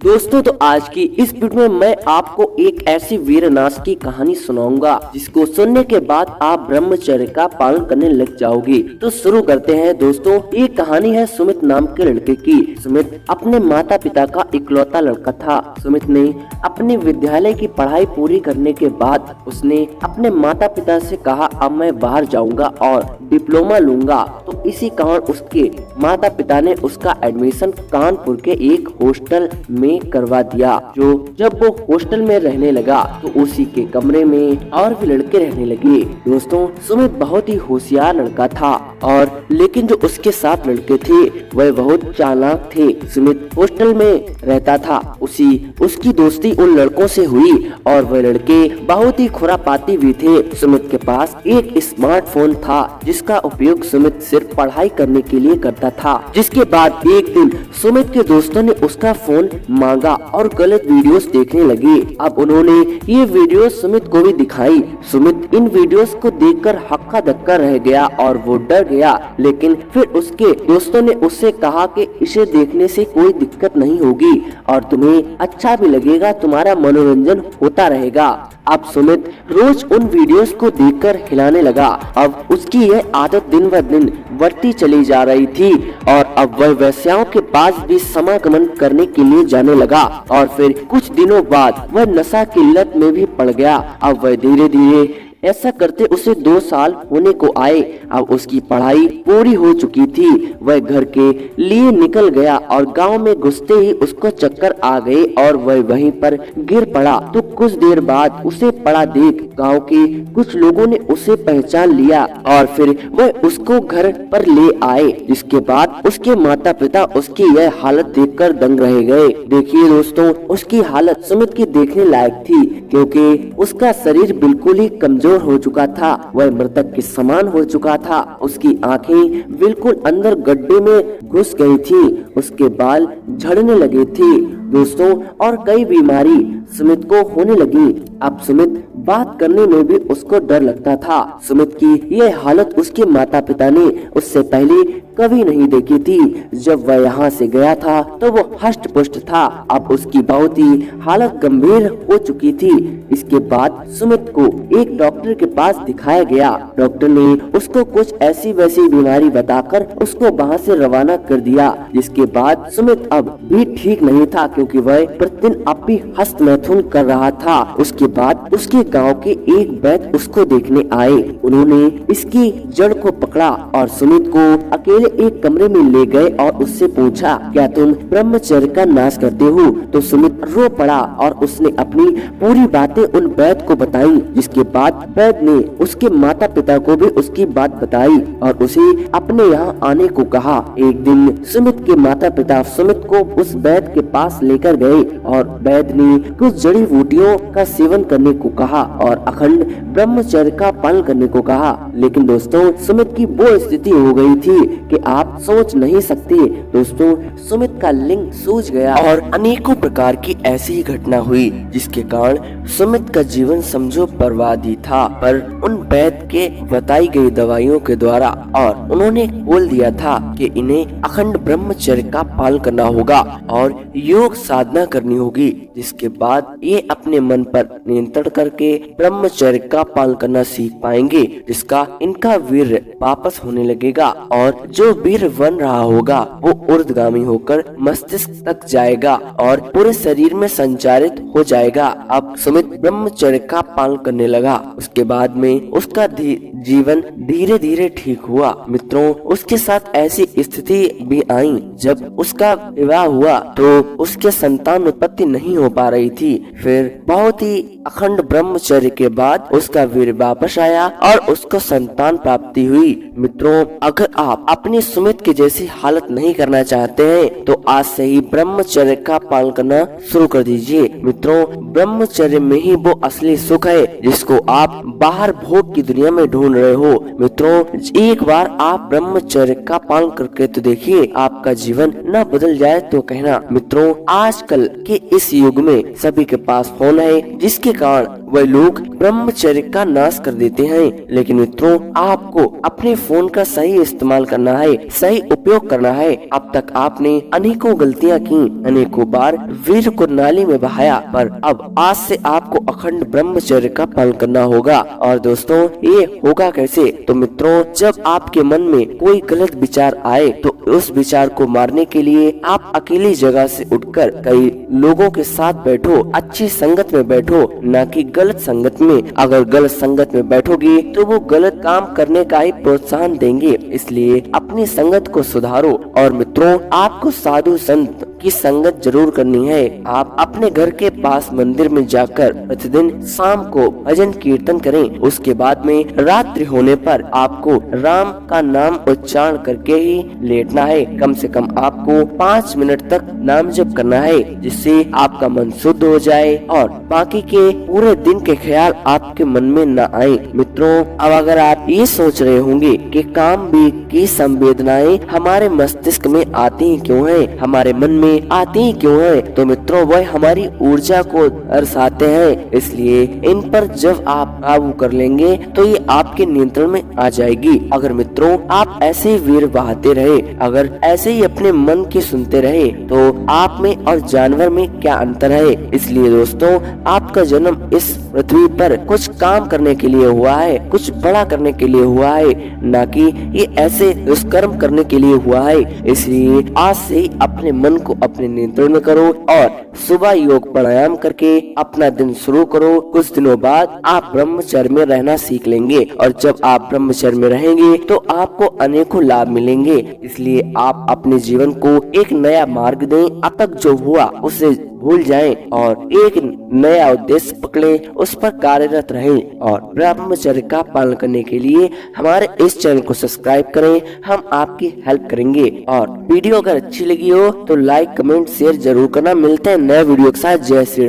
दोस्तों तो आज की इस वीडियो में मैं आपको एक ऐसी वीरनाश की कहानी सुनाऊंगा जिसको सुनने के बाद आप ब्रह्मचर्य का पालन करने लग जाओगे। तो शुरू करते हैं दोस्तों। ये कहानी है सुमित नाम के लड़के की। सुमित अपने माता पिता का इकलौता लड़का था। सुमित ने अपनी विद्यालय की पढ़ाई पूरी करने के बाद उसने अपने माता पिता से कहा अब मैं बाहर जाऊंगा और डिप्लोमा लूंगा। तो इसी कारण उसके माता पिता ने उसका एडमिशन कानपुर के एक हॉस्टल में करवा दिया। जब वो हॉस्टल में रहने लगा तो उसी के कमरे में और भी लड़के रहने लगे। दोस्तों सुमित बहुत ही होशियार लड़का था और लेकिन जो उसके साथ लड़के थे वह बहुत चालाक थे। सुमित हॉस्टल में रहता था, उसकी दोस्ती उन लड़कों से हुई और वह लड़के बहुत ही खुरापाती भी थे। सुमित के पास एक स्मार्टफोन था जिसका उपयोग सुमित सिर्फ पढ़ाई करने के लिए करता था। जिसके बाद एक दिन सुमित के दोस्तों ने उसका फोन मांगा और गलत वीडियोस देखने लगे। अब उन्होंने ये वीडियो सुमित को भी दिखाई। सुमित इन वीडियोस को देखकर हक्का धक्का रह गया और वो डर गया। लेकिन फिर उसके दोस्तों ने उससे कहा कि इसे देखने से कोई दिक्कत नहीं होगी और तुम्हें अच्छा भी लगेगा, तुम्हारा मनोरंजन होता रहेगा। अब सुमित रोज उन वीडियोस को देखकर हिलाने लगा। अब उसकी यह आदत दिन ब दिन बढ़ती चली जा रही थी और अब वह वेश्याओं के पास भी समागमन करने के लिए जाने लगा और फिर कुछ दिनों बाद वह नशा की लत में भी पड़ गया। अब वह धीरे धीरे ऐसा करते उसे 2 साल होने को आए। अब उसकी पढ़ाई पूरी हो चुकी थी। वह घर के लिए निकल गया और गांव में घुसते ही उसको चक्कर आ गए और वह वहीं पर गिर पड़ा। तो कुछ देर बाद उसे पड़ा देख गांव के कुछ लोगों ने उसे पहचान लिया और फिर वह उसको घर पर ले आए। जिसके बाद उसके माता पिता उसकी यह हालत देखकर दंग रह गए। देखिए दोस्तों, उसकी हालत सुमित की देखने लायक थी क्योंकि उसका शरीर बिल्कुल ही कमजोर हो चुका था। वह मृतक के समान हो चुका था। उसकी आंखें बिल्कुल अंदर गड्ढे में घुस गई थी। उसके बाल झड़ने लगे थे दोस्तों और कई बीमारी सुमित को होने लगी। अब सुमित बात करने में भी उसको डर लगता था। सुमित की यह हालत उसके माता पिता ने उससे पहले कभी नहीं देखी थी। जब वह यहाँ से गया था तो वो हष्ट पुष्ट था। अब उसकी बहुत ही हालत गंभीर हो चुकी थी। इसके बाद सुमित को एक डॉक्टर के पास दिखाया गया। डॉक्टर ने उसको कुछ ऐसी वैसी बीमारी बताकर उसको वहाँ से रवाना कर दिया। जिसके बाद सुमित अब भी ठीक नहीं था क्योंकि वह प्रतिदिन अब भी हस्त मैथुन कर रहा था। उसके बाद उसके गांव के एक वैद्य उसको देखने आए। उन्होंने इसकी जड़ को पकड़ा और सुमित को अकेले एक कमरे में ले गए और उससे पूछा क्या तुम ब्रह्मचर्य का नाश करते हो? तो सुमित रो पड़ा और उसने अपनी पूरी बातें उन वैद्य को बताई। जिसके बाद वैद्य ने उसके माता पिता को भी उसकी बात बताई और उसे अपने यहाँ आने को कहा। एक दिन सुमित के माता पिता सुमित को उस वैद्य के पास लेकर गए और वैद्य ने कुछ जड़ी बूटियों का सेवन करने को कहा और अखंड ब्रह्मचर्य का पालन करने को कहा। लेकिन दोस्तों सुमित की वो स्थिति हो गई थी कि आप सोच नहीं सकते। दोस्तों सुमित का लिंग सूज गया और अनेकों प्रकार की ऐसी ही घटना हुई जिसके कारण सुमित का जीवन समझो बर्बाद ही था। पर उन वैद्य के बताई गई दवाइयों के द्वारा और उन्होंने बोल दिया था कि इन्हें अखंड ब्रह्मचर्य का पालन करना होगा और योग साधना करनी होगी। जिसके बाद ये अपने मन पर नियंत्रण करके ब्रह्मचर्य का पालन करना सीख पाएंगे, जिसका इनका वीर्य वापस होने लगेगा और जो वीर्य बन रहा होगा वो ऊर्ध्वगामी होकर मस्तिष्क तक जाएगा और पूरे शरीर में संचारित हो जाएगा। अब सुमित ब्रह्मचर्य का पालन करने लगा। उसके बाद में उसका जीवन धीरे धीरे ठीक हुआ। मित्रों उसके साथ ऐसी स्थिति भी आई जब उसका विवाह हुआ तो उसके संतान उत्पत्ति नहीं हो पा रही थी। फिर बहुत ही अखंड ब्रह्मचर्य के बाद उसका वीर्य वापस आया और उसको संतान प्राप्ति हुई। मित्रों अगर आप अपनी सुमित की जैसी हालत नहीं करना चाहते हैं तो आज से ही ब्रह्मचर्य का पालन करना शुरू कर दीजिए। मित्रों ब्रह्मचर्य में ही वो असली सुख है जिसको आप बाहर भोग की दुनिया में ढूंढ रहे हो। मित्रों एक बार आप ब्रह्मचर्य का पालन करके तो देखिए, आपका जीवन न बदल जाए तो कहना। मित्रों आजकल के इस युग में सभी के पास फोन है जिसके कारण वह लोग ब्रह्मचर्य का नाश कर देते हैं। लेकिन मित्रों, आपको अपने फोन का सही इस्तेमाल करना है, सही उपयोग करना है। अब तक आपने अनेकों गलतियां की, अनेकों बार वीर को नाली में बहाया, पर अब आज से आपको अखंड ब्रह्मचर्य का पालन करना होगा। और दोस्तों, ये होगा कैसे? तो मित्रों, जब आपके मन में कोई गलत विचार आए तो उस विचार को मारने के लिए आप अकेली जगह से उठकर कई लोगों के साथ बैठो, अच्छी संगत में बैठो, न कि गलत संगत में। अगर गलत संगत में बैठोगे तो वो गलत काम करने का ही प्रोत्साहन देंगे। इसलिए अपनी संगत को सुधारो। और मित्रों, आपको साधु संत की संगत जरूर करनी है। आप अपने घर के पास मंदिर में जाकर प्रतिदिन शाम को भजन कीर्तन करें। उसके बाद में रात्रि होने पर आपको राम का नाम उच्चारण करके ही लेटना है। कम से कम आपको 5 मिनट तक नाम जप करना है, जिससे आपका मन शुद्ध हो जाए और बाकी के पूरे दिन के ख्याल आपके मन में न आए। मित्रों, अब अगर आप ये सोच रहे होंगे कि काम भी की संवेदनाएं हमारे मस्तिष्क में आती ही क्यों है, हमारे मन में आती ही क्यों है, तो मित्रों, वह हमारी ऊर्जा को दर्शाते हैं। इसलिए इन पर जब आप काबू कर लेंगे तो ये आपके नियंत्रण में आ जाएगी। अगर मित्रों, आप ऐसे ही वीर बहाते रहे, अगर ऐसे ही अपने मन की सुनते रहे, तो आप में और जानवर में क्या अंतर है? इसलिए दोस्तों, आपका जन्म इस पृथ्वी पर कुछ काम करने के लिए हुआ है, कुछ बड़ा करने के लिए हुआ है, न कि ये ऐसे दुष्कर्म करने के लिए हुआ है। इसलिए आज से ही अपने मन को अपने नियंत्रण में करो और सुबह योग प्राणायाम करके अपना दिन शुरू करो। कुछ दिनों बाद आप ब्रह्मचर्य में रहना सीख लेंगे, और जब आप ब्रह्मचर्य में रहेंगे तो आपको अनेकों लाभ मिलेंगे। इसलिए आप अपने जीवन को एक नया मार्ग दें। अब तक जो हुआ उसे भूल जाएं और एक नया उद्देश्य पकड़े, उस पर कार्यरत रहें। और ब्रह्मचर्य का पालन करने के लिए हमारे इस चैनल को सब्सक्राइब करें, हम आपकी हेल्प करेंगे। और वीडियो अगर अच्छी लगी हो तो लाइक, कमेंट, शेयर जरूर करना। मिलते हैं नए वीडियो के साथ। जय श्री